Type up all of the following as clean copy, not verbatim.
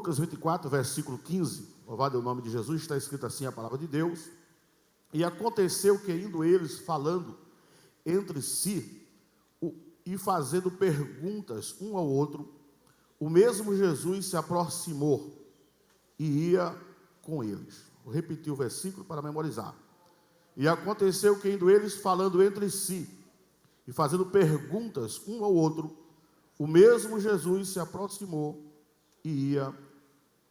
Lucas 24, versículo 15, louvado é o nome de Jesus, está escrito assim a palavra de Deus. E aconteceu que, indo eles falando entre si e fazendo perguntas um ao outro, o mesmo Jesus se aproximou e ia com eles. Vou repetir o versículo para memorizar. E aconteceu que, indo eles falando entre si e fazendo perguntas um ao outro, o mesmo Jesus se aproximou e ia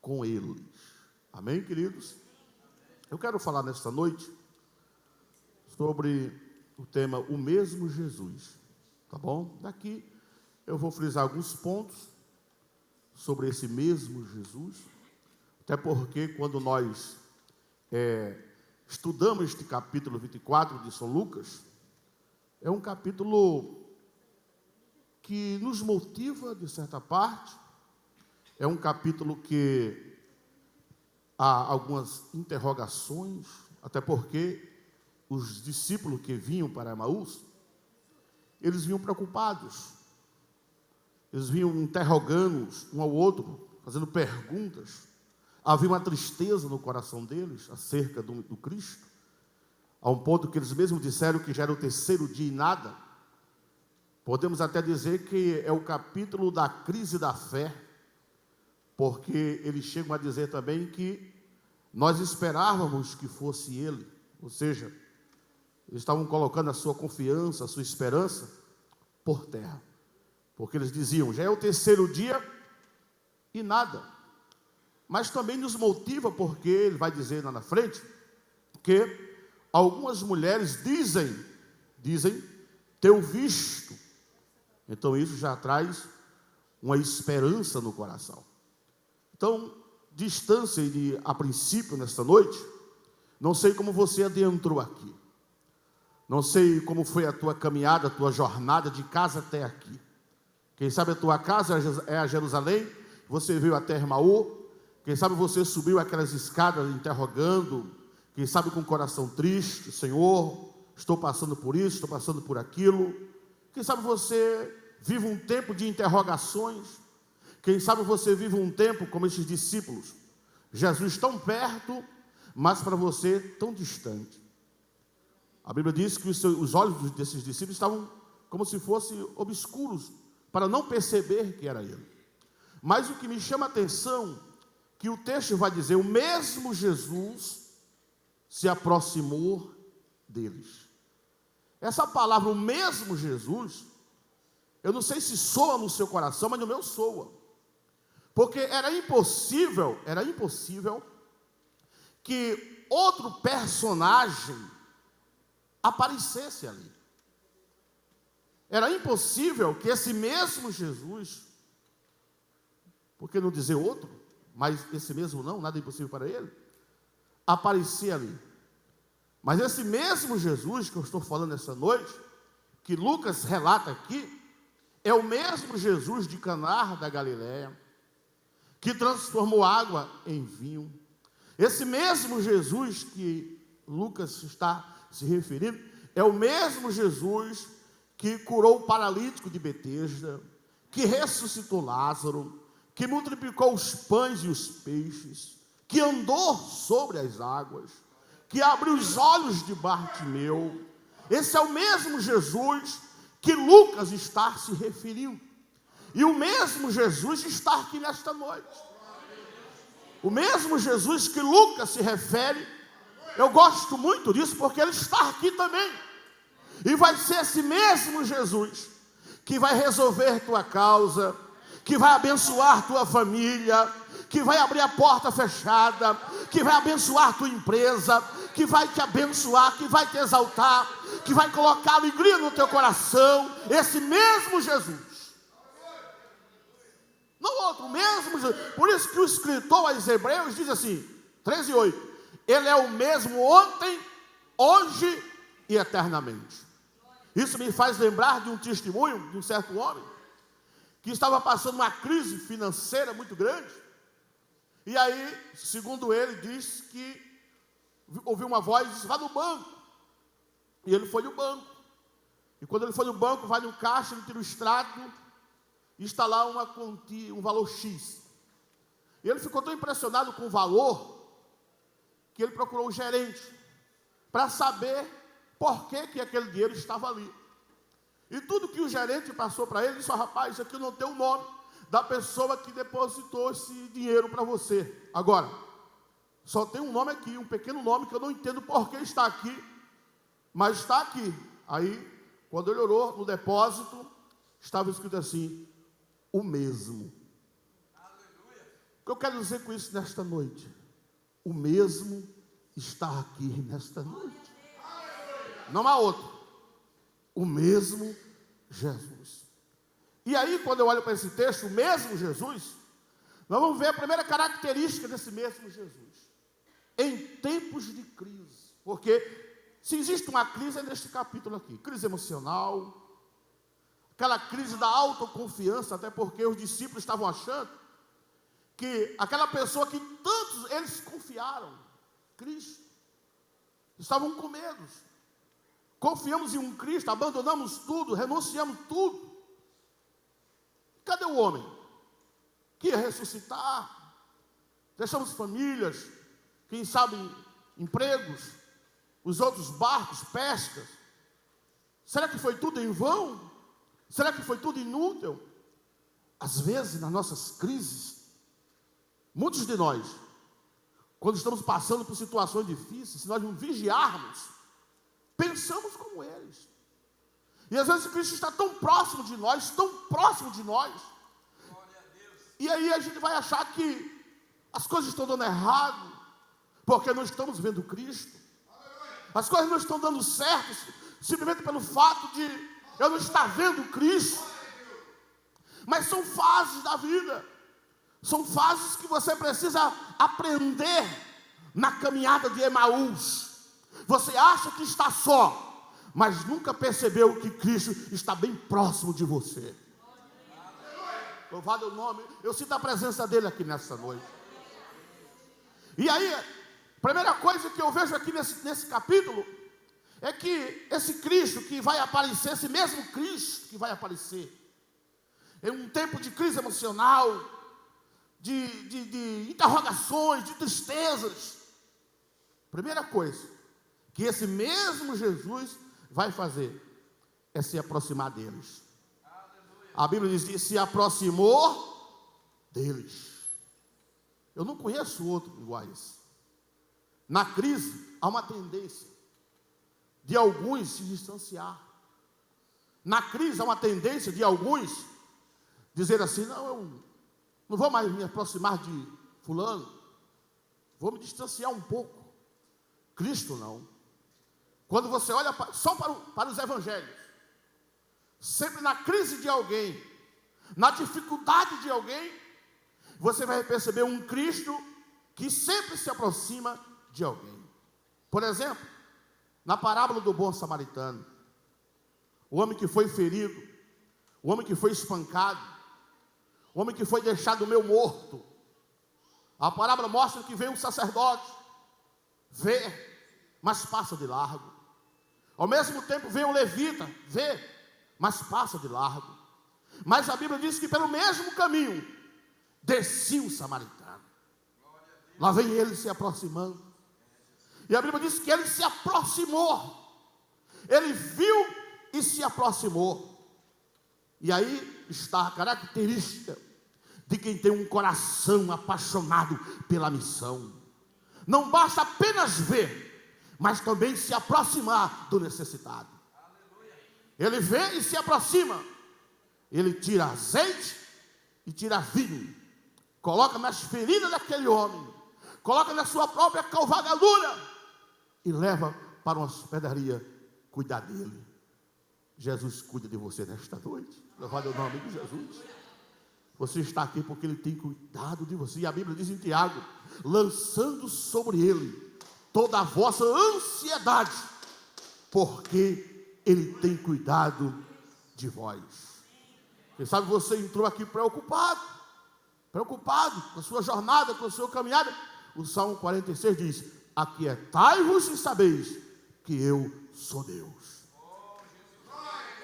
com eles. Amém, queridos? Eu quero falar nesta noite sobre o tema o mesmo Jesus, tá bom? Daqui eu vou frisar alguns pontos sobre esse mesmo Jesus, até porque quando nós estudamos este capítulo 24 de São Lucas, é um capítulo que nos motiva de certa parte, é um capítulo que há algumas interrogações, até porque os discípulos que vinham para Emaús, eles vinham preocupados, eles vinham interrogando um ao outro, fazendo perguntas. Havia uma tristeza no coração deles acerca do Cristo, a um ponto que eles mesmos disseram que já era o terceiro dia e nada. Podemos até dizer que é o capítulo da crise da fé, porque eles chegam a dizer também que nós esperávamos que fosse ele, ou seja, eles estavam colocando a sua confiança, a sua esperança por terra, porque eles diziam, já é o terceiro dia e nada. Mas também nos motiva, porque ele vai dizer lá na frente, que algumas mulheres dizem ter o visto. Então isso já traz uma esperança no coração. Então, distância a princípio nesta noite, não sei como você adentrou aqui. Não sei como foi a tua caminhada, a tua jornada de casa até aqui. Quem sabe a tua casa é a Jerusalém, você veio até Emaú. Quem sabe você subiu aquelas escadas interrogando, quem sabe com o coração triste, Senhor, estou passando por isso, estou passando por aquilo. Quem sabe você vive um tempo de interrogações. Quem sabe você vive um tempo como esses discípulos, Jesus tão perto, mas para você tão distante. A Bíblia diz que os olhos desses discípulos estavam como se fossem obscuros, para não perceber que era ele. Mas o que me chama a atenção, que o texto vai dizer, o mesmo Jesus se aproximou deles. Essa palavra, o mesmo Jesus, eu não sei se soa no seu coração, mas no meu soa. Porque era impossível que outro personagem aparecesse ali. Era impossível que esse mesmo Jesus, por que não dizer outro, mas esse mesmo não, nada é impossível para ele, aparecia ali. Mas esse mesmo Jesus que eu estou falando essa noite, que Lucas relata aqui, é o mesmo Jesus de Caná da Galileia, que transformou água em vinho. Esse mesmo Jesus que Lucas está se referindo, é o mesmo Jesus que curou o paralítico de Betesda, que ressuscitou Lázaro, que multiplicou os pães e os peixes, que andou sobre as águas, que abriu os olhos de Bartimeu. Esse é o mesmo Jesus que Lucas está se referindo. E o mesmo Jesus está aqui nesta noite. O mesmo Jesus que Lucas se refere, eu gosto muito disso, porque ele está aqui também. E vai ser esse mesmo Jesus que vai resolver tua causa, que vai abençoar tua família, que vai abrir a porta fechada, que vai abençoar tua empresa, que vai te abençoar, que vai te exaltar, que vai colocar alegria no teu coração. Esse mesmo Jesus. Não outro, mesmo Jesus. Por isso que o escritor aos Hebreus diz assim, 13:8, ele é o mesmo ontem, hoje e eternamente. Isso me faz lembrar de um testemunho de um certo homem que estava passando uma crise financeira muito grande. E aí, segundo ele, diz que ouviu uma voz e disse, vá no banco. E ele foi no banco. E quando ele foi no banco, vai no caixa, ele tira o extrato e está lá uma quantia, um valor X. E ele ficou tão impressionado com o valor, que ele procurou o gerente, para saber por que aquele dinheiro estava ali. E tudo que o gerente passou para ele, disse: rapaz, isso aqui não tem o nome da pessoa que depositou esse dinheiro para você. Agora, só tem um nome aqui, um pequeno nome, que eu não entendo por que está aqui, mas está aqui. Aí, quando ele olhou no depósito, estava escrito assim: o mesmo. Aleluia. O que eu quero dizer com isso nesta noite? O mesmo está aqui nesta noite. Não há outro. O mesmo Jesus. E aí, quando eu olho para esse texto, o mesmo Jesus, nós vamos ver a primeira característica desse mesmo Jesus. Em tempos de crise. Porque se existe uma crise é neste capítulo aqui. Crise emocional, aquela crise da autoconfiança, até porque os discípulos estavam achando que aquela pessoa que tantos eles confiaram, Cristo, estavam com medo. Confiamos em um Cristo, abandonamos tudo, renunciamos tudo. Cadê o homem que ia ressuscitar? Deixamos famílias, quem sabe empregos, os outros barcos, pescas. Será que foi tudo em vão? Será que foi tudo inútil? Às vezes, nas nossas crises, muitos de nós, quando estamos passando por situações difíceis, se nós não vigiarmos, pensamos como eles. E às vezes Cristo está tão próximo de nós, tão próximo de nós. E aí a gente vai achar que as coisas estão dando errado, porque não estamos vendo Cristo. As coisas não estão dando certo, simplesmente pelo fato de eu não estar vendo Cristo. Mas são fases da vida. São fases que você precisa aprender na caminhada de Emaús. Você acha que está só, mas nunca percebeu que Cristo está bem próximo de você. Louvado é o nome. Eu sinto a presença dele aqui nessa noite. E aí, a primeira coisa que eu vejo aqui nesse capítulo é que esse Cristo que vai aparecer, esse mesmo Cristo que vai aparecer em um tempo de crise emocional, de interrogações, de tristezas, primeira coisa que esse mesmo Jesus vai fazer é se aproximar deles. A Bíblia diz que se aproximou deles. Eu não conheço outro igual a esse. Na crise, há uma tendência de alguns se distanciar. Na crise, há uma tendência de alguns dizer assim: não, eu não vou mais me aproximar de fulano, vou me distanciar um pouco. Cristo não. Quando você olha só para os evangelhos, sempre na crise de alguém, na dificuldade de alguém, você vai perceber um Cristo que sempre se aproxima de alguém. Por exemplo, na parábola do bom samaritano, o homem que foi ferido, o homem que foi espancado, o homem que foi deixado meio morto. A parábola mostra que veio um sacerdote, vê, mas passa de largo. Ao mesmo tempo vem um levita, vê, mas passa de largo. Mas a Bíblia diz que pelo mesmo caminho descia o samaritano. Lá vem ele se aproximando. E a Bíblia diz que ele se aproximou. Ele viu e se aproximou. E aí está a característica de quem tem um coração apaixonado pela missão. Não basta apenas ver, mas também se aproximar do necessitado. Ele vê e se aproxima. Ele tira azeite e tira vinho, coloca nas feridas daquele homem, coloca na sua própria cavalgadura e leva para uma hospedaria cuidar dele. Jesus cuida de você nesta noite. Louvado é o nome de Jesus. Você está aqui porque ele tem cuidado de você. E a Bíblia diz em Tiago: lançando sobre ele toda a vossa ansiedade, porque ele tem cuidado de vós. Quem sabe você entrou aqui preocupado com a sua jornada, com a sua caminhada. O Salmo 46 diz: aquietai-vos e sabeis que eu sou Deus.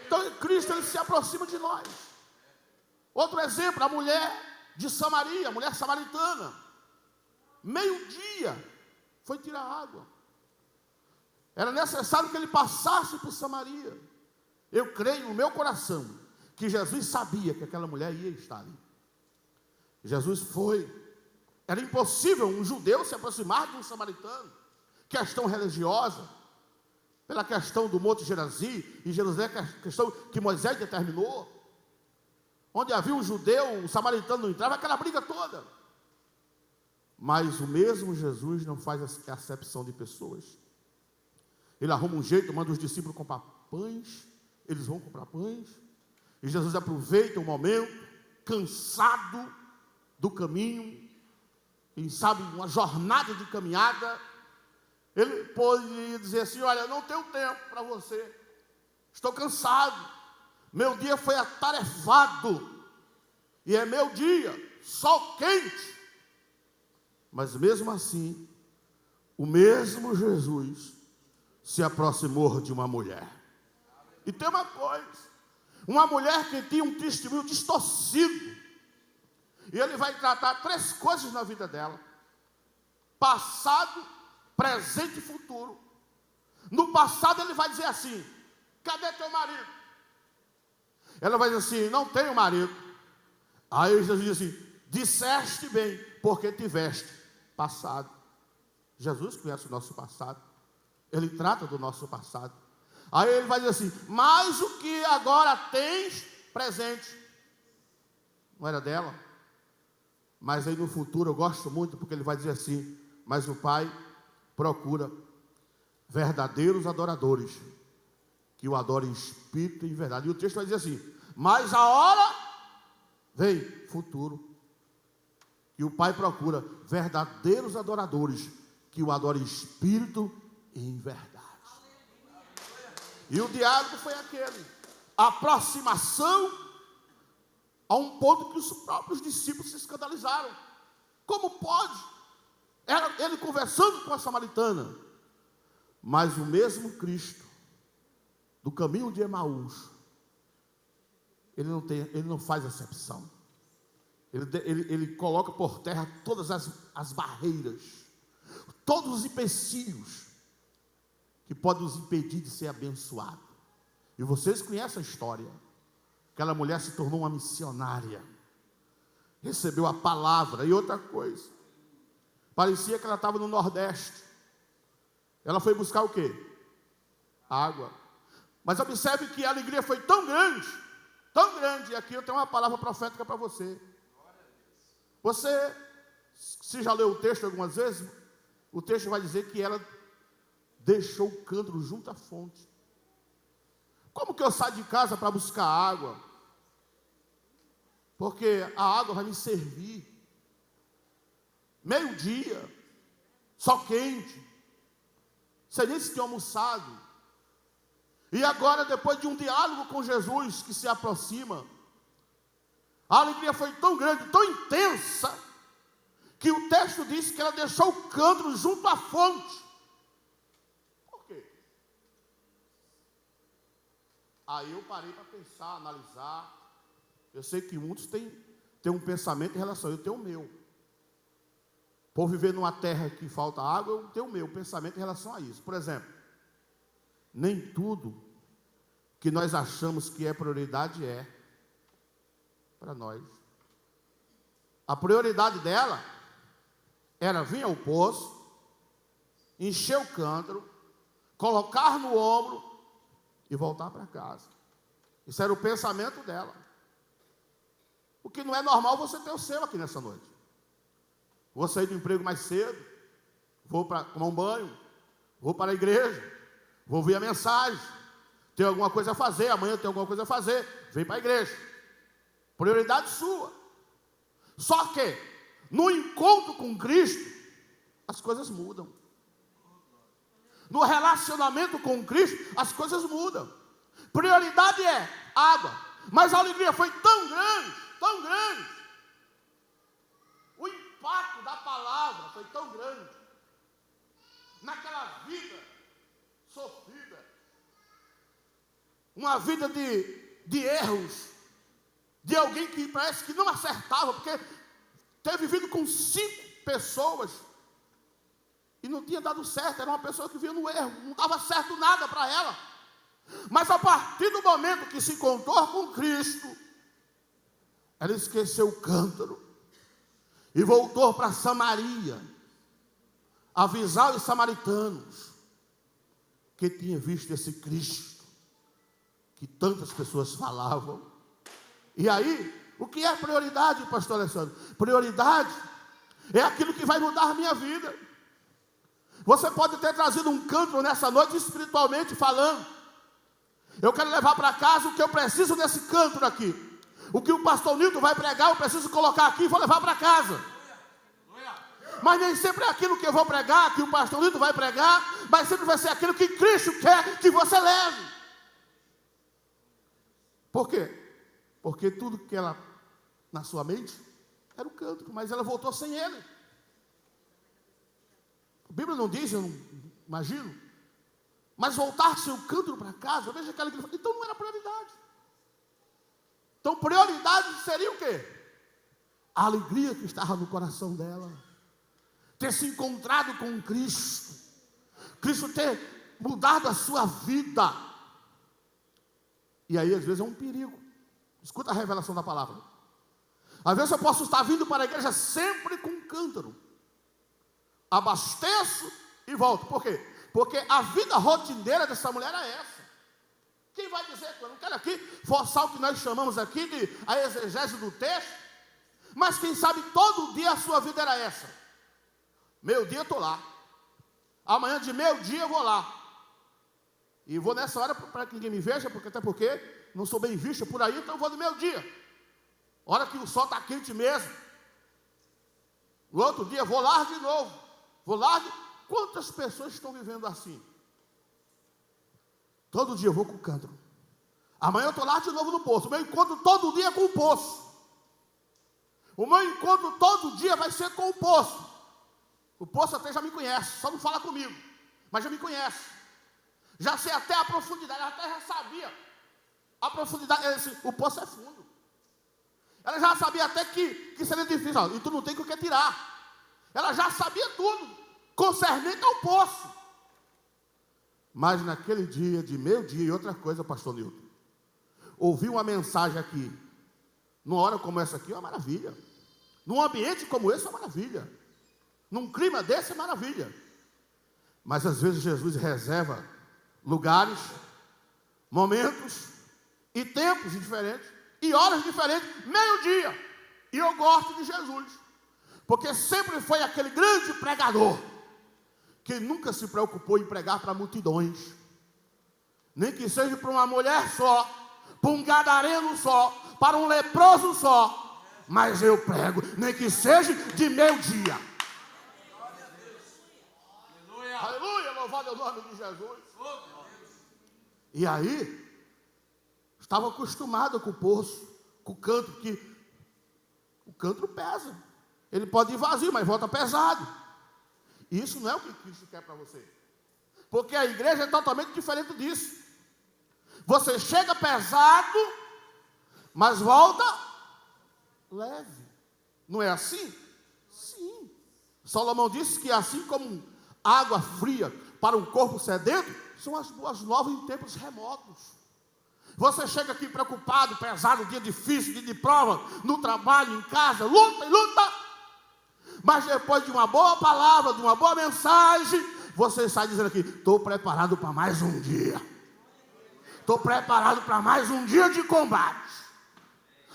Então Cristo, ele se aproxima de nós. Outro exemplo, a mulher de Samaria, a mulher samaritana. Meio-dia foi tirar água. Era necessário que ele passasse por Samaria. Eu creio no meu coração que Jesus sabia que aquela mulher ia estar ali. Jesus foi. Era impossível um judeu se aproximar de um samaritano. Questão religiosa, pela questão do Monte Gerazim, e Jerusalém, a questão que Moisés determinou. Onde havia um judeu, o samaritano não entrava, aquela briga toda. Mas o mesmo Jesus não faz acepção de pessoas. Ele arruma um jeito, manda os discípulos comprar pães, eles vão comprar pães, e Jesus aproveita o momento, cansado do caminho, quem sabe uma jornada de caminhada, ele pode dizer assim: olha, não tenho tempo para você, estou cansado, meu dia foi atarefado, e é meu dia, sol quente. Mas mesmo assim, o mesmo Jesus se aproximou de uma mulher. E tem uma coisa, uma mulher que tinha um testemunho distorcido, e ele vai tratar 3 coisas na vida dela: passado, presente e futuro. No passado ele vai dizer assim: cadê teu marido? Ela vai dizer assim: não tenho marido. Aí Jesus diz assim: disseste bem, porque tiveste passado. Jesus conhece o nosso passado, ele trata do nosso passado. Aí ele vai dizer assim: mas o que agora tens presente não era dela. Mas aí no futuro eu gosto muito, porque ele vai dizer assim: mas o Pai procura verdadeiros adoradores, que o adorem em espírito e em verdade. E o texto vai dizer assim: mas a hora vem, futuro, que o Pai procura verdadeiros adoradores, que o adorem em espírito e em verdade. E o diálogo foi aquele: a aproximação a um ponto que os próprios discípulos se escandalizaram. Como pode? Era ele conversando com a samaritana. Mas o mesmo Cristo, do caminho de Emaús, ele não faz acepção. Ele coloca por terra todas as barreiras, todos os empecilhos que podem nos impedir de ser abençoados. E vocês conhecem a história. Aquela mulher se tornou uma missionária, recebeu a palavra. E outra coisa, parecia que ela estava no Nordeste. Ela foi buscar o quê? Água. Mas observe que a alegria foi tão grande, e aqui eu tenho uma palavra profética para você. Você, se já leu o texto algumas vezes, o texto vai dizer que ela deixou o cântaro junto à fonte. Como que eu saio de casa para buscar água? Porque a água vai me servir. Meio-dia, sol quente, sem nem se ter almoçado. E agora, depois de um diálogo com Jesus que se aproxima, a alegria foi tão grande, tão intensa, que o texto diz que ela deixou o cântaro junto à fonte. Por quê? Aí eu parei para pensar, analisar. Eu sei que muitos têm um pensamento em relação, eu tenho o meu. Por viver numa terra que falta água, eu tenho o meu pensamento em relação a isso. Por exemplo, nem tudo que nós achamos que é prioridade é para nós. A prioridade dela era vir ao poço, encher o cântaro, colocar no ombro e voltar para casa. Isso era o pensamento dela. O que não é normal você ter o seu aqui nessa noite. Vou sair do emprego mais cedo, vou para tomar um banho, vou para a igreja, vou ouvir a mensagem, tenho alguma coisa a fazer, amanhã tenho alguma coisa a fazer, vem para a igreja. Prioridade sua. Só que, no encontro com Cristo, as coisas mudam. No relacionamento com Cristo, as coisas mudam. Prioridade é água, mas a alegria foi tão grande, tão grande. O impacto da palavra foi tão grande naquela vida sofrida, uma vida de erros, de alguém que parece que não acertava, porque ter vivido com 5 pessoas e não tinha dado certo. Era uma pessoa que vivia no erro, não dava certo nada para ela. Mas a partir do momento que se encontrou com Cristo, ela esqueceu o cântaro e voltou para Samaria, avisar os samaritanos que tinha visto esse Cristo que tantas pessoas falavam. E aí, o que é prioridade, pastor Alessandro? Prioridade é aquilo que vai mudar a minha vida. Você pode ter trazido um cântaro nessa noite, espiritualmente falando. Eu quero levar para casa o que eu preciso desse cântaro aqui. O que o pastor Nilton vai pregar, eu preciso colocar aqui e vou levar para casa. Mas nem sempre é aquilo que eu vou pregar, que o pastor Nilton vai pregar, mas sempre vai ser aquilo que Cristo quer que você leve. Por quê? Porque tudo que ela, na sua mente, era o cântaro, mas ela voltou sem ele. A Bíblia não diz, eu não imagino, mas voltar sem o cântaro para casa, veja aquela que então não era prioridade. Então prioridade seria o quê? A alegria que estava no coração dela, ter se encontrado com Cristo, Cristo ter mudado a sua vida. E aí às vezes é um perigo. Escuta a revelação da palavra. Às vezes eu posso estar vindo para a igreja sempre com um cântaro, abasteço e volto. Por quê? Porque a vida rotineira dessa mulher é essa. Quem vai dizer que eu não quero aqui forçar o que nós chamamos aqui de a exegese do texto, mas quem sabe todo dia a sua vida era essa. Meio-dia eu estou lá, amanhã de meio-dia eu vou lá, e vou nessa hora para que ninguém me veja, até porque não sou bem visto por aí, então eu vou no meio-dia, hora que o sol está quente mesmo. No outro dia vou lá de novo, vou lá. Quantas pessoas estão vivendo assim? Todo dia eu vou com o cântaro, amanhã eu estou lá de novo no poço. O meu encontro todo dia é com o poço. O meu encontro todo dia vai ser com o poço. O poço até já me conhece, só não fala comigo, mas já me conhece. Já sei até a profundidade, ela até já sabia a profundidade. O poço é fundo. Ela já sabia até que seria difícil, ó, e tu não tem o que tirar. Ela já sabia tudo concernente ao poço. Mas naquele dia, de meio-dia, e outra coisa, pastor Nilton, ouvi uma mensagem aqui, numa hora como essa aqui, é uma maravilha. Num ambiente como esse, é uma maravilha. Num clima desse, é maravilha. Mas às vezes Jesus reserva lugares, momentos e tempos diferentes, e horas diferentes, meio-dia. E eu gosto de Jesus, porque sempre foi aquele grande pregador, que nunca se preocupou em pregar para multidões, nem que seja para uma mulher só, para um gadareno só, para um leproso só, mas eu prego, nem que seja de meio-dia. Aleluia, louvado é o nome de Jesus. E aí, estava acostumado com o poço, com o cântaro, que o cântaro pesa. Ele pode ir vazio, mas volta pesado. E isso não é o que Cristo quer para você. Porque a igreja é totalmente diferente disso. Você chega pesado, mas volta leve. Não é assim? Sim. Salomão disse que assim como água fria para um corpo sedento, são as boas novas em tempos remotos. Você chega aqui preocupado, pesado, dia difícil, dia de prova, no trabalho, em casa, luta e luta. Mas depois de uma boa palavra, de uma boa mensagem, você sai dizendo aqui, estou preparado para mais um dia. Estou preparado para mais um dia de combate.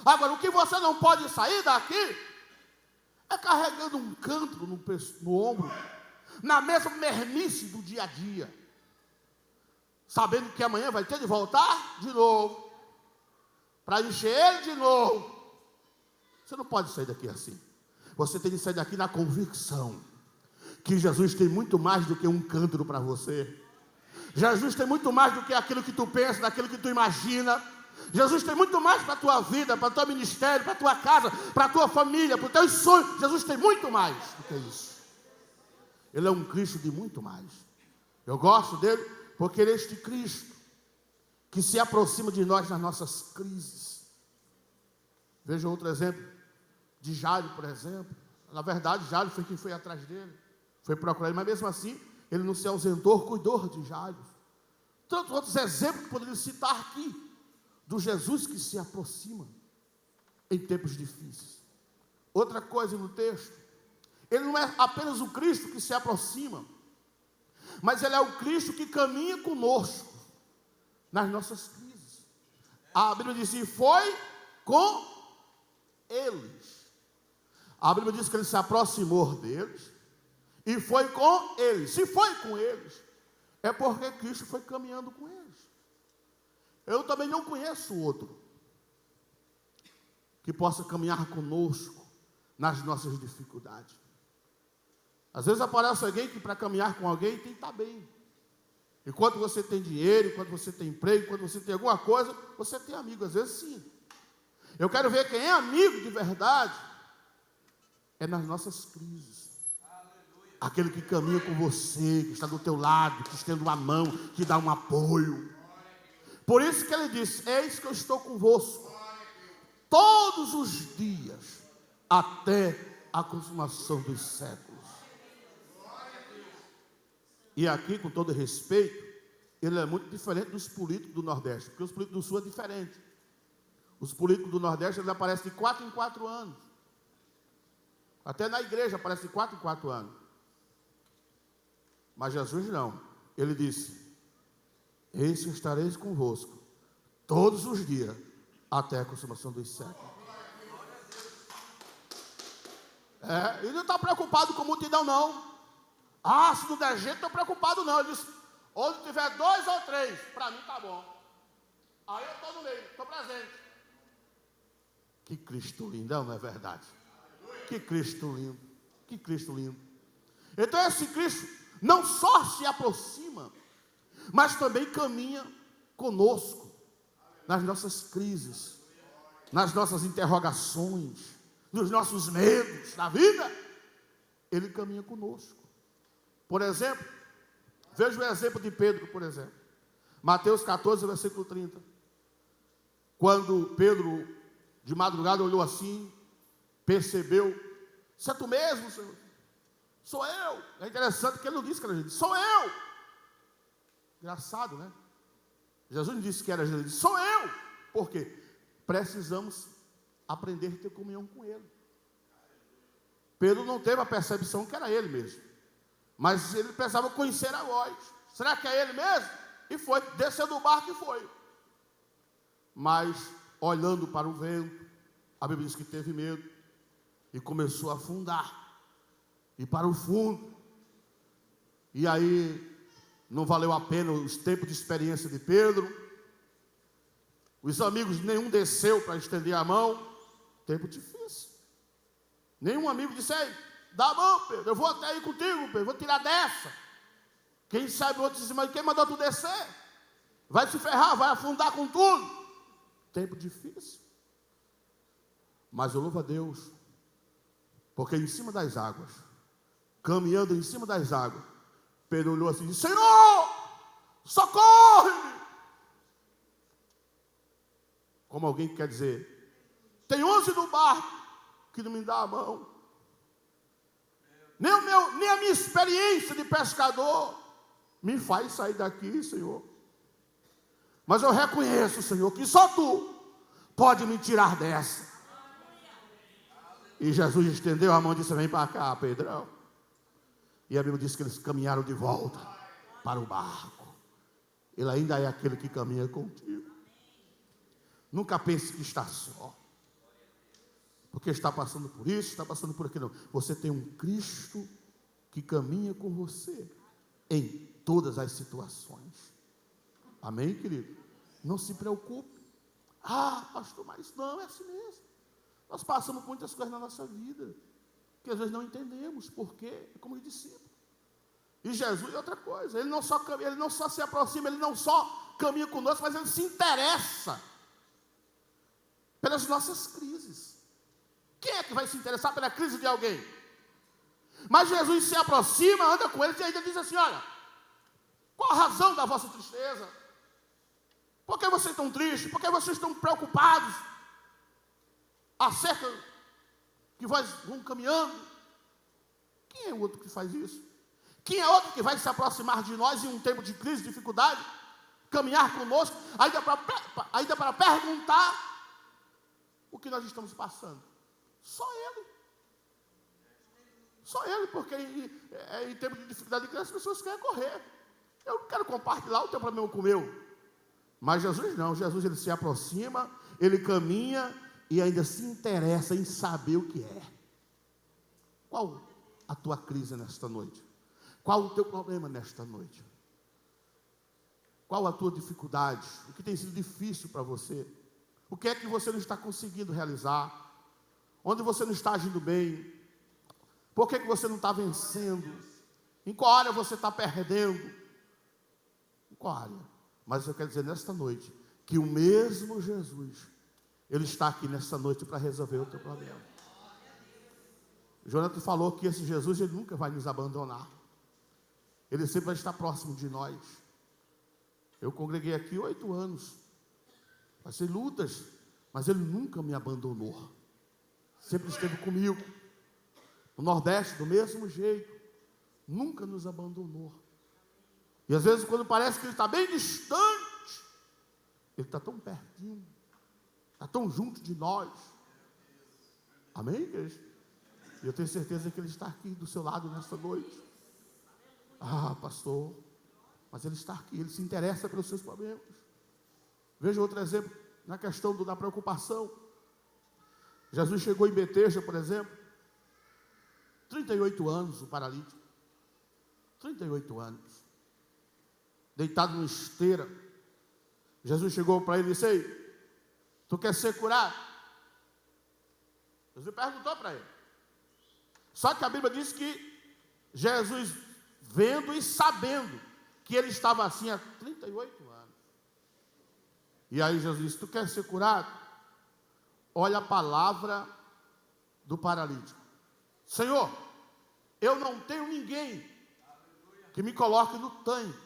Agora, o que você não pode sair daqui é carregando um cântaro no ombro, na mesma mermice do dia a dia, sabendo que amanhã vai ter de voltar de novo, para encher ele de novo. Você não pode sair daqui assim. Você tem que sair daqui na convicção que Jesus tem muito mais do que um cântaro para você. Jesus tem muito mais do que aquilo que tu pensa, daquilo que tu imagina. Jesus tem muito mais para a tua vida, para o teu ministério, para a tua casa, para a tua família, para os teus sonhos. Jesus tem muito mais do que isso. Ele é um Cristo de muito mais. Eu gosto dele porque ele é este Cristo que se aproxima de nós nas nossas crises. Veja outro exemplo de Jairo, por exemplo. Na verdade, Jairo foi quem foi atrás dele, foi procurar ele, mas mesmo assim, ele não se ausentou, cuidou de Jairo. Tantos outros exemplos que poderíamos citar aqui, do Jesus que se aproxima em tempos difíceis. Outra coisa no texto, ele não é apenas o Cristo que se aproxima, mas ele é o Cristo que caminha conosco nas nossas crises. A Bíblia diz que foi com eles. A Bíblia diz que ele se aproximou deles e foi com eles. Se foi com eles, é porque Cristo foi caminhando com eles. Eu também não conheço outro que possa caminhar conosco nas nossas dificuldades. Às vezes aparece alguém que para caminhar com alguém tem que estar bem. Enquanto você tem dinheiro, enquanto você tem emprego, enquanto você tem alguma coisa, você tem amigo, às vezes sim. Eu quero ver quem é amigo de verdade, é nas nossas crises. Aquele que caminha com você, que está do teu lado, que estende uma mão, que dá um apoio. Por isso que ele disse, eis que eu estou convosco todos os dias, até a consumação dos séculos. E aqui, com todo respeito, ele é muito diferente dos políticos do Nordeste, porque os políticos do Sul é diferente. Os políticos do Nordeste, eles aparecem de 4 em 4 anos. Até na igreja aparece de 4 em 4 anos. Mas Jesus não. Ele disse, eis que estareis convosco todos os dias, até a consumação dos séculos. Ele não está preocupado com multidão, não. Ah, se não der jeito, não estou preocupado, não. Ele disse, onde tiver 2 ou 3, para mim está bom. Aí eu estou no meio, estou presente. Que Cristo lindo, não é verdade? Que Cristo lindo, que Cristo lindo. Então esse Cristo não só se aproxima, mas também caminha conosco nas nossas crises, nas nossas interrogações, nos nossos medos da vida. Ele caminha conosco. Por exemplo, veja o exemplo de Pedro, por exemplo. Mateus 14, versículo 30. Quando Pedro, de madrugada, olhou assim, percebeu, se é tu mesmo, Senhor? Sou eu. É interessante que ele não disse que era Jesus, sou eu. Engraçado, né? Jesus não disse que era Jesus, ele disse, sou eu. Por quê? Precisamos aprender a ter comunhão com ele. Pedro não teve a percepção que era ele mesmo, mas ele precisava conhecer a voz. Será que é ele mesmo? E foi, desceu do barco e foi. Mas, olhando para o vento, a Bíblia diz que teve medo e começou a afundar, e para o fundo. E aí, não valeu a pena os tempos de experiência de Pedro. Os amigos, nenhum desceu para estender a mão. Tempo difícil. Nenhum amigo disse, ei, dá a mão, Pedro, eu vou até aí contigo, Pedro, vou tirar dessa. Quem sabe o outro disse, mas quem mandou tu descer? Vai se ferrar, vai afundar com tudo. Tempo difícil. Mas eu louvo a Deus, porque em cima das águas, caminhando em cima das águas, Pedro olhou assim e disse, Senhor, socorre-me. Como alguém que quer dizer, tem 11 no barco que não me dá a mão. Nem a minha experiência de pescador me faz sair daqui, Senhor. Mas eu reconheço, Senhor, que só Tu pode me tirar dessa. E Jesus estendeu a mão e disse, vem para cá, Pedrão. E a Bíblia diz que eles caminharam de volta para o barco. Ele ainda é aquele que caminha contigo. Nunca pense que está só, porque está passando por isso, está passando por aquilo. Você tem um Cristo que caminha com você em todas as situações. Amém, querido? Não se preocupe. Ah, pastor, mas não, é assim mesmo. Nós passamos por muitas coisas na nossa vida que às vezes não entendemos por quê, como os discípulos. E Jesus é outra coisa. Ele não só se aproxima, ele não só caminha conosco, mas ele se interessa pelas nossas crises. Quem é que vai se interessar pela crise de alguém? Mas Jesus se aproxima, anda com eles e ainda diz assim, olha, qual a razão da vossa tristeza? Por que vocês estão tristes? Por que vocês estão preocupados acerca que vão caminhando. Quem é o outro que faz isso? Quem é outro que vai se aproximar de nós em um tempo de crise, de dificuldade, caminhar conosco, ainda para perguntar o que nós estamos passando? Só Ele. Só Ele, porque em tempo de dificuldade de crise, as pessoas querem correr. Eu não quero compartilhar o teu problema com o meu. Mas Jesus não, Jesus ele se aproxima, ele caminha e ainda se interessa em saber o que é. Qual a tua crise nesta noite? Qual o teu problema nesta noite? Qual a tua dificuldade? O que tem sido difícil para você? O que é que você não está conseguindo realizar? Onde você não está agindo bem? Por que você não está vencendo? Em qual área você está perdendo? Em qual área? Mas eu quero dizer nesta noite, que o mesmo Jesus, Ele está aqui nesta noite para resolver o teu problema. Jonathan falou que esse Jesus, Ele nunca vai nos abandonar. Ele sempre vai estar próximo de nós. Eu congreguei aqui 8 anos. Passei lutas, mas Ele nunca me abandonou. Sempre esteve comigo. No Nordeste, do mesmo jeito. Nunca nos abandonou. E às vezes, quando parece que Ele está bem distante, Ele está tão pertinho, está tão junto de nós. Amém, igreja? E eu tenho certeza que Ele está aqui do seu lado nesta noite. Ah, pastor, mas Ele está aqui, Ele se interessa pelos seus problemas. Veja outro exemplo, na questão da preocupação. Jesus chegou em Betesda, por exemplo, 38 anos, o paralítico. 38 anos. Deitado numa esteira. Jesus chegou para ele e disse: ei, tu quer ser curado? Jesus perguntou para ele. Só que a Bíblia diz que Jesus, vendo e sabendo que ele estava assim há 38 anos. E aí Jesus disse: tu quer ser curado? Olha a palavra do paralítico: Senhor, eu não tenho ninguém que me coloque no tanque.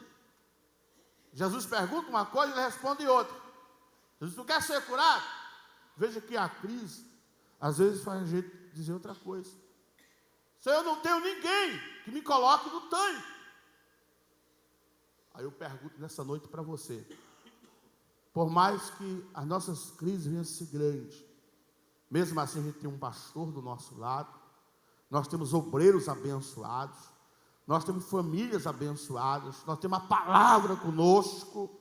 Jesus pergunta uma coisa e ele responde outra. Jesus: tu quer ser curado? Veja que a crise às vezes faz a gente dizer outra coisa. Senhor, eu não tenho ninguém que me coloque no tanque. Aí eu pergunto nessa noite para você: por mais que as nossas crises venham a ser grandes, mesmo assim a gente tem um pastor do nosso lado, nós temos obreiros abençoados, nós temos famílias abençoadas, nós temos a palavra conosco.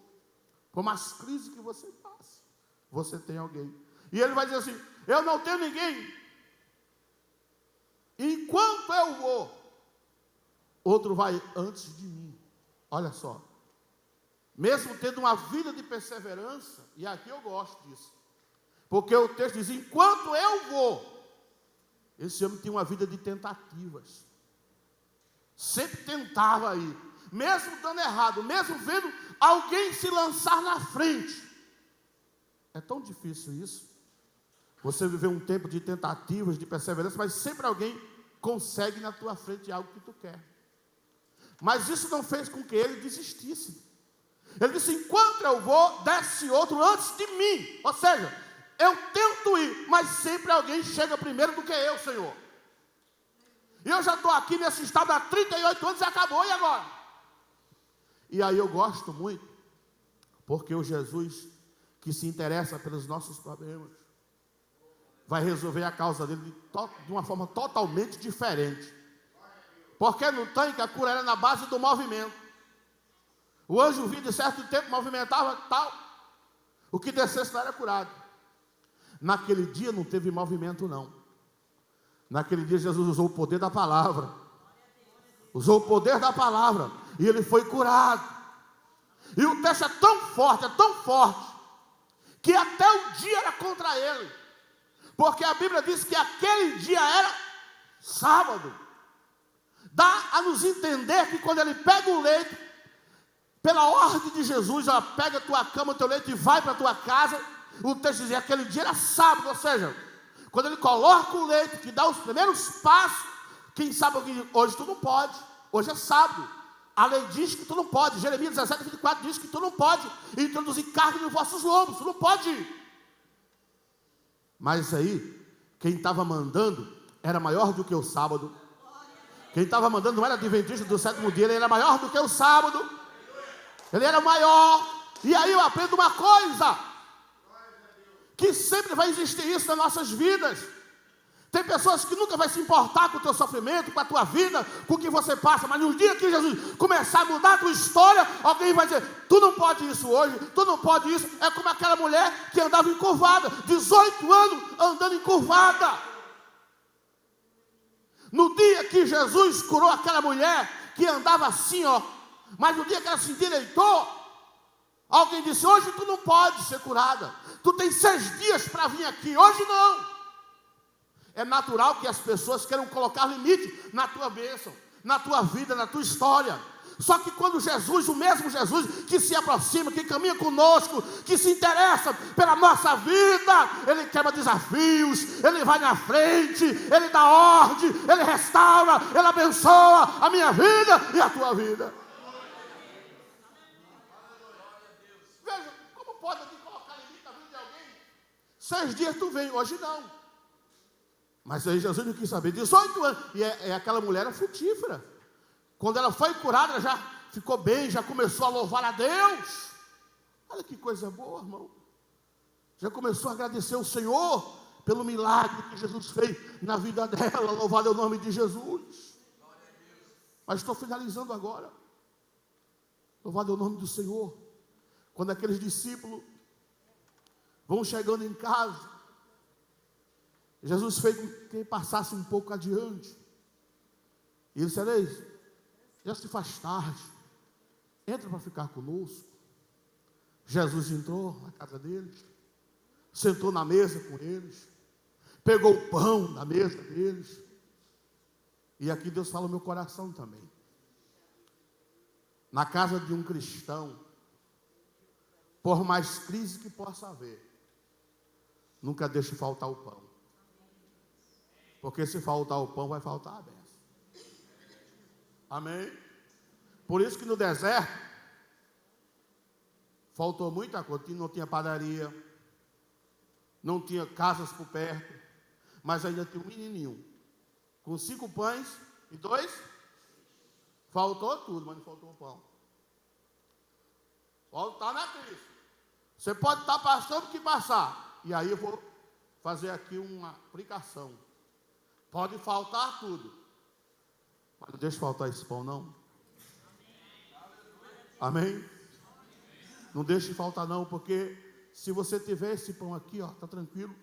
Por mais crise que você passe, você tem alguém. E ele vai dizer assim: eu não tenho ninguém. Enquanto eu vou, outro vai antes de mim. Olha só. Mesmo tendo uma vida de perseverança, e aqui eu gosto disso, porque o texto diz: enquanto eu vou, esse homem tinha uma vida de tentativas. Sempre tentava ir, mesmo dando errado, mesmo vendo alguém se lançar na frente. É tão difícil isso. Você viver um tempo de tentativas, de perseverança, mas sempre alguém consegue na tua frente algo que tu quer. Mas isso não fez com que ele desistisse. Ele disse: enquanto eu vou, desce outro antes de mim. Ou seja, eu tento ir, mas sempre alguém chega primeiro do que eu, Senhor. E eu já estou aqui nesse estado há 38 anos e acabou, e agora? E aí eu gosto muito, porque o Jesus que se interessa pelos nossos problemas vai resolver a causa dele de uma forma totalmente diferente. Porque no tanque a cura era na base do movimento. O anjo vinha de certo tempo, movimentava tal, o que descesse não era curado. Naquele dia não teve movimento não. Naquele dia Jesus usou o poder da palavra. Usou o poder da palavra, e ele foi curado. E o texto é tão forte, que até o dia era contra ele. Porque a Bíblia diz que aquele dia era sábado. Dá a nos entender que quando ele pega o leite, pela ordem de Jesus, ela pega a tua cama, o teu leite e vai para a tua casa. O texto diz que aquele dia era sábado, ou seja, quando ele coloca o leite, que dá os primeiros passos, quem sabe que hoje tu não pode, hoje é sábado. A lei diz que tu não pode, Jeremias 17, 24 diz que tu não pode introduzir carne nos vossos lombos, tu não pode ir. Mas aí, quem estava mandando era maior do que o sábado. Quem estava mandando não era adventista do sétimo dia, ele era maior do que o sábado. Ele era maior. E aí eu aprendo uma coisa, que sempre vai existir isso nas nossas vidas. Tem pessoas que nunca vai se importar com o teu sofrimento, com a tua vida, com o que você passa, mas no dia que Jesus começar a mudar a tua história, alguém vai dizer, tu não pode isso hoje, tu não pode isso. É como aquela mulher que andava encurvada, 18 anos andando encurvada. No dia que Jesus curou aquela mulher que andava assim, ó, mas no dia que ela se endireitou, alguém disse, hoje tu não pode ser curada, tu tem 6 dias para vir aqui, hoje não. É natural que as pessoas queiram colocar limite na tua bênção, na tua vida, na tua história. Só que quando Jesus, o mesmo Jesus que se aproxima, que caminha conosco, que se interessa pela nossa vida, Ele quebra desafios, Ele vai na frente, Ele dá ordem, Ele restaura, Ele abençoa a minha vida e a tua vida. Veja, como pode aqui colocar limite na vida de alguém? 6 dias tu vem, hoje não. Mas aí Jesus não quis saber, 18 anos, e aquela mulher era frutífera. Quando ela foi curada, ela já ficou bem, já começou a louvar a Deus. Olha que coisa boa, irmão. Já começou a agradecer ao Senhor pelo milagre que Jesus fez na vida dela. Louvado é o nome de Jesus. Mas estou finalizando agora. Louvado é o nome do Senhor. Quando aqueles discípulos vão chegando em casa, Jesus fez com que passasse um pouco adiante. E ele disse, já se faz tarde, entra para ficar conosco. Jesus entrou na casa deles, sentou na mesa com eles, pegou o pão da mesa deles. E aqui Deus fala no meu coração também. Na casa de um cristão, por mais crise que possa haver, nunca deixe faltar o pão. Porque se faltar o pão, vai faltar a bênção. Amém? Por isso que no deserto, faltou muita coisa. Não tinha padaria, não tinha casas por perto, mas ainda tinha um menininho, com 5 pães e 2, faltou tudo, mas não faltou o pão. Voltar na crise. Você pode estar passando o que passar. E aí eu vou fazer aqui uma aplicação. Pode faltar tudo, mas não deixe faltar esse pão, não. Amém? Não deixe faltar, não, porque se você tiver esse pão aqui, ó, tá tranquilo,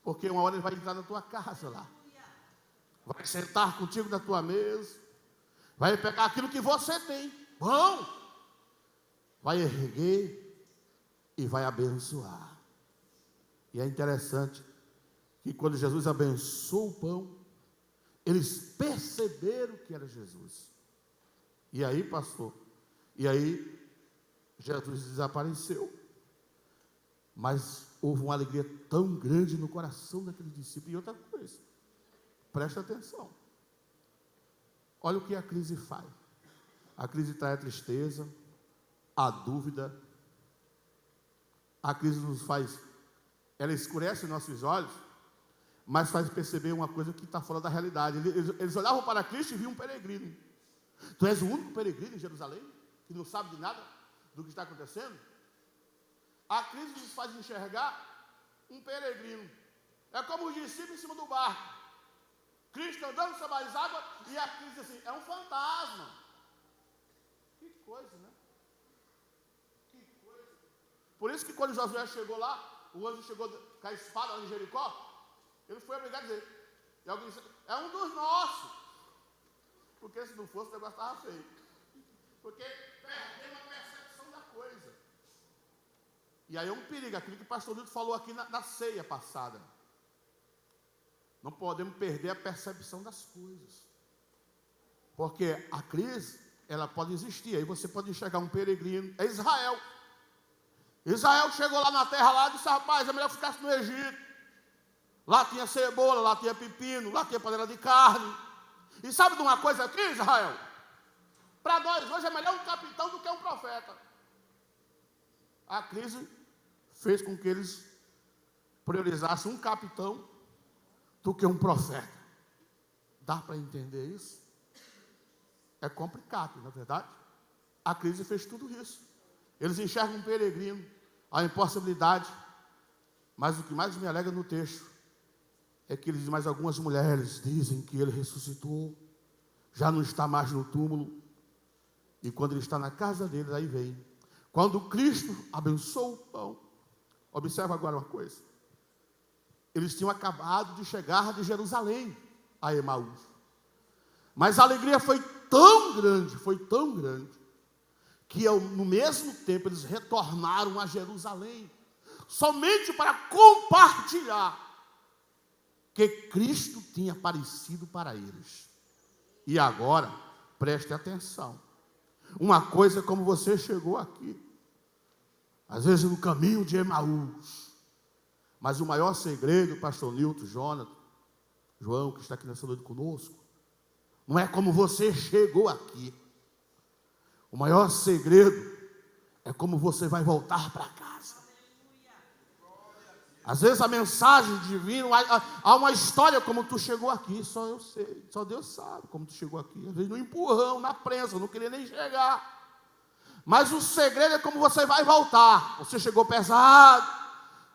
porque uma hora ele vai entrar na tua casa lá, vai sentar contigo na tua mesa, vai pegar aquilo que você tem, pão, vai erguer e vai abençoar. E é interessante que quando Jesus abençoou o pão, eles perceberam que era Jesus. E aí, pastor, Jesus desapareceu. Mas houve uma alegria tão grande no coração daquele discípulo. E outra coisa, presta atenção. Olha o que a crise faz. A crise traz a tristeza, a dúvida. A crise nos faz, ela escurece nossos olhos, mas faz perceber uma coisa que está fora da realidade. Eles olhavam para Cristo e viam um peregrino. Tu és o único peregrino em Jerusalém, que não sabe de nada do que está acontecendo? A crise nos faz enxergar um peregrino. É como os discípulos em cima do barco. Cristo andando sobre as águas e a crise assim, é um fantasma. Que coisa, né? Que coisa. Por isso que quando Josué chegou lá, o anjo chegou com a espada lá em Jericó, ele foi obrigado a dizer, e alguém disse, é um dos nossos. Porque se não fosse, o negócio estava feio. Porque perdeu a percepção da coisa. E aí é um perigo, aquilo que o pastor Nilton falou aqui na ceia passada. Não podemos perder a percepção das coisas. Porque a crise, ela pode existir. Aí você pode enxergar um peregrino. É Israel. Israel chegou lá na terra lá e disse, rapaz, é melhor que ficasse no Egito. Lá tinha cebola, lá tinha pepino, lá tinha panela de carne. E sabe de uma coisa aqui, Israel? Para nós hoje é melhor um capitão do que um profeta. A crise fez com que eles priorizassem um capitão do que um profeta. Dá para entender isso? É complicado, não é verdade? A crise fez tudo isso. Eles enxergam um peregrino, a impossibilidade. Mas o que mais me alegra no texto é que eles, mais algumas mulheres dizem que ele ressuscitou, já não está mais no túmulo. E quando ele está na casa deles, aí vem. Quando Cristo abençoou o pão, observa agora uma coisa. Eles tinham acabado de chegar de Jerusalém a Emaús. Mas a alegria foi tão grande, que no mesmo tempo eles retornaram a Jerusalém, somente para compartilhar que Cristo tinha aparecido para eles. E agora, preste atenção. Uma coisa é como você chegou aqui, às vezes no caminho de Emaús, mas o maior segredo, pastor Nilton, Jonathan, João, que está aqui nessa noite conosco, não é como você chegou aqui. O maior segredo é como você vai voltar para casa. Às vezes a mensagem divina, há uma história como tu chegou aqui, só eu sei, só Deus sabe como tu chegou aqui. Às vezes no empurrão, na prensa, não queria nem chegar. Mas o segredo é como você vai voltar. Você chegou pesado,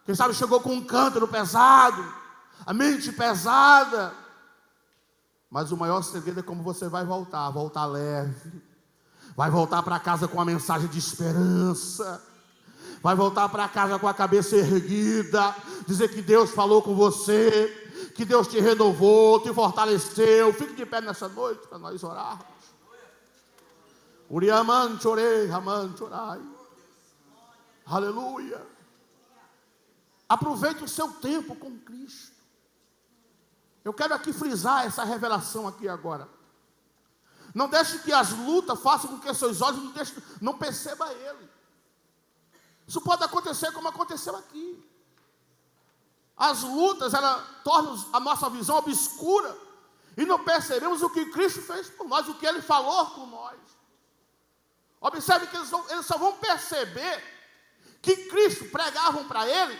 quem sabe chegou com um cântaro pesado, a mente pesada. Mas o maior segredo é como você vai voltar leve. Vai voltar para casa com uma mensagem de esperança. Vai voltar para casa com a cabeça erguida, dizer que Deus falou com você, que Deus te renovou, te fortaleceu. Fique de pé nessa noite para nós orarmos. Uriaman chorei, Raman chorai. Aleluia. Aproveite o seu tempo com Cristo. Eu quero aqui frisar essa revelação aqui agora. Não deixe que as lutas façam com que seus olhos não percebam Ele. Isso pode acontecer como aconteceu aqui. As lutas, elas tornam a nossa visão obscura e não percebemos o que Cristo fez por nós, o que Ele falou com nós. Observe que eles só vão perceber que Cristo pregavam para Ele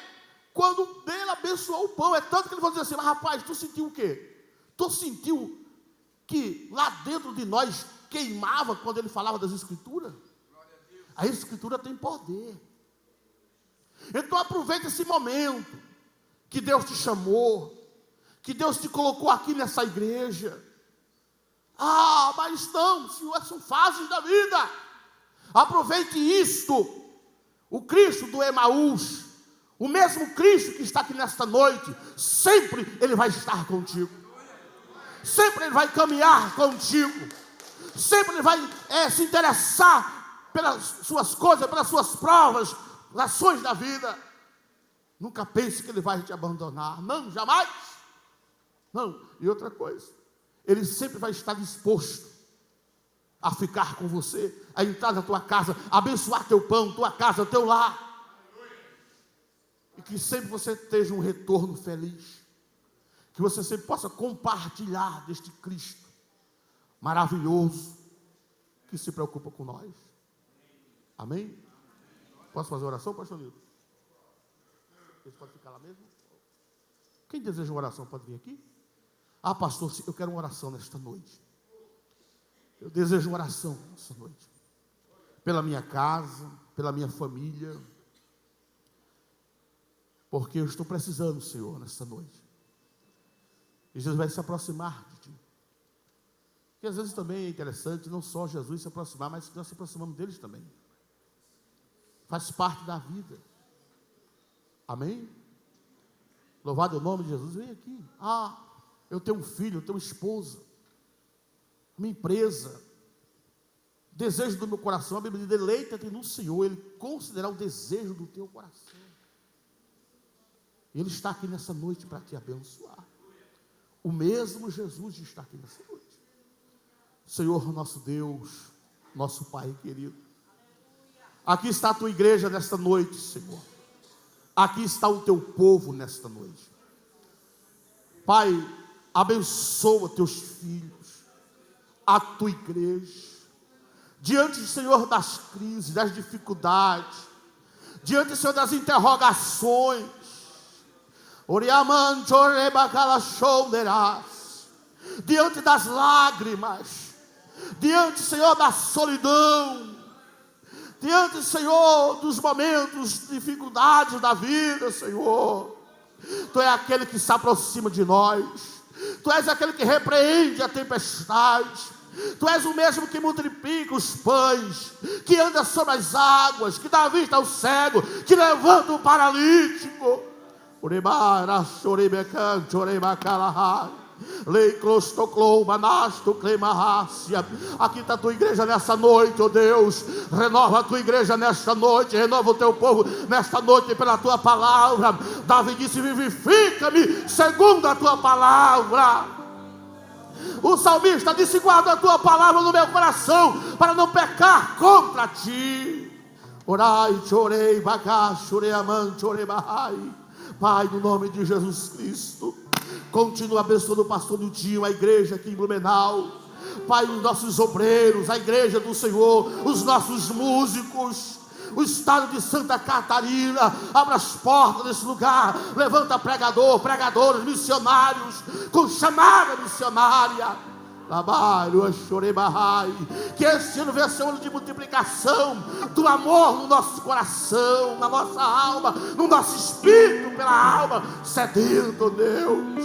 quando Ele abençoou o pão. É tanto que eles vão dizer assim: mas rapaz, tu sentiu o quê? Tu sentiu que lá dentro de nós queimava quando Ele falava das Escrituras? A Escritura tem poder. Então aproveite esse momento que Deus te chamou, que Deus te colocou aqui nessa igreja. Ah, mas não, Senhor, são fases da vida. Aproveite isto. O Cristo do Emaús, o mesmo Cristo que está aqui nesta noite, sempre Ele vai estar contigo. Sempre Ele vai caminhar contigo. Sempre Ele vai se interessar pelas suas coisas, pelas suas provas, ações da vida. Nunca pense que Ele vai te abandonar. Não, jamais. Não. E outra coisa, Ele sempre vai estar disposto a ficar com você, a entrar na tua casa, a abençoar teu pão, tua casa, teu lar. E que sempre você esteja um retorno feliz. Que você sempre possa compartilhar deste Cristo maravilhoso que se preocupa com nós. Amém? Posso fazer oração, pastor Nilton? Vocês podem ficar lá mesmo? Quem deseja uma oração pode vir aqui? Ah, pastor, eu quero uma oração nesta noite. Eu desejo uma oração nesta noite. Pela minha casa, pela minha família. Porque eu estou precisando, Senhor, nesta noite. E Jesus vai se aproximar de ti. Porque às vezes também é interessante, não só Jesus se aproximar, mas nós se aproximamos deles também. Faz parte da vida. Amém? Louvado é o nome de Jesus. Vem aqui. Ah, eu tenho um filho, eu tenho uma esposa, uma empresa. Desejo do meu coração. A Bíblia diz: deleita-te no Senhor. Ele considerará o desejo do teu coração. Ele está aqui nessa noite para te abençoar. O mesmo Jesus está aqui nessa noite. Senhor, nosso Deus, nosso Pai querido, aqui está a tua igreja nesta noite, Senhor. Aqui está o teu povo nesta noite. Pai, abençoa teus filhos, a tua igreja, diante, Senhor, das crises, das dificuldades, diante, Senhor, das interrogações. Diante das lágrimas, diante, Senhor, da solidão, diante, Senhor, dos momentos de dificuldades da vida, Senhor, Tu és aquele que se aproxima de nós, Tu és aquele que repreende a tempestade, Tu és o mesmo que multiplica os pães, que anda sobre as águas, que dá vista ao cego, que levanta o paralítico. Aqui está a tua igreja nessa noite, oh Deus. Renova a tua igreja nesta noite, renova o teu povo nesta noite pela tua palavra. Davi disse: vivifica-me segundo a tua palavra. O salmista disse: guarda a tua palavra no meu coração, para não pecar contra ti. Orai, chorei, bagá, chorei, amante, chorei, bahai. Pai, no nome de Jesus Cristo, continua abençoando o pastor Nildinho, a igreja aqui em Blumenau. Pai, os nossos obreiros, a igreja do Senhor, os nossos músicos, o estado de Santa Catarina. Abra as portas desse lugar, levanta pregador, pregadores, missionários, com chamada missionária. Que este ano venha ser um ano de multiplicação do amor no nosso coração, na nossa alma, no nosso espírito, pela alma sedento, Deus.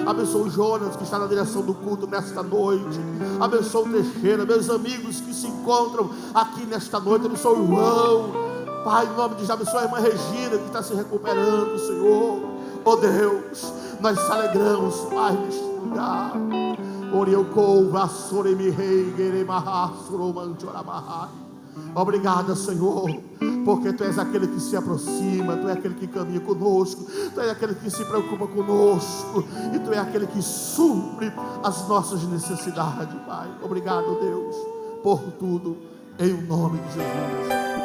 Abençoa o Jonas, que está na direção do culto nesta noite. Abençoa o Teixeira, meus amigos que se encontram aqui nesta noite. Abençoa o João, Pai, em nome de Jesus. Abençoa a irmã Regina, que está se recuperando, Senhor. Oh Deus, nós se alegramos, Pai, neste lugar. Obrigado, Senhor, porque Tu és aquele que se aproxima, Tu és aquele que caminha conosco, Tu és aquele que se preocupa conosco, e Tu és aquele que supre as nossas necessidades, Pai. Obrigado, Deus, por tudo, em nome de Jesus.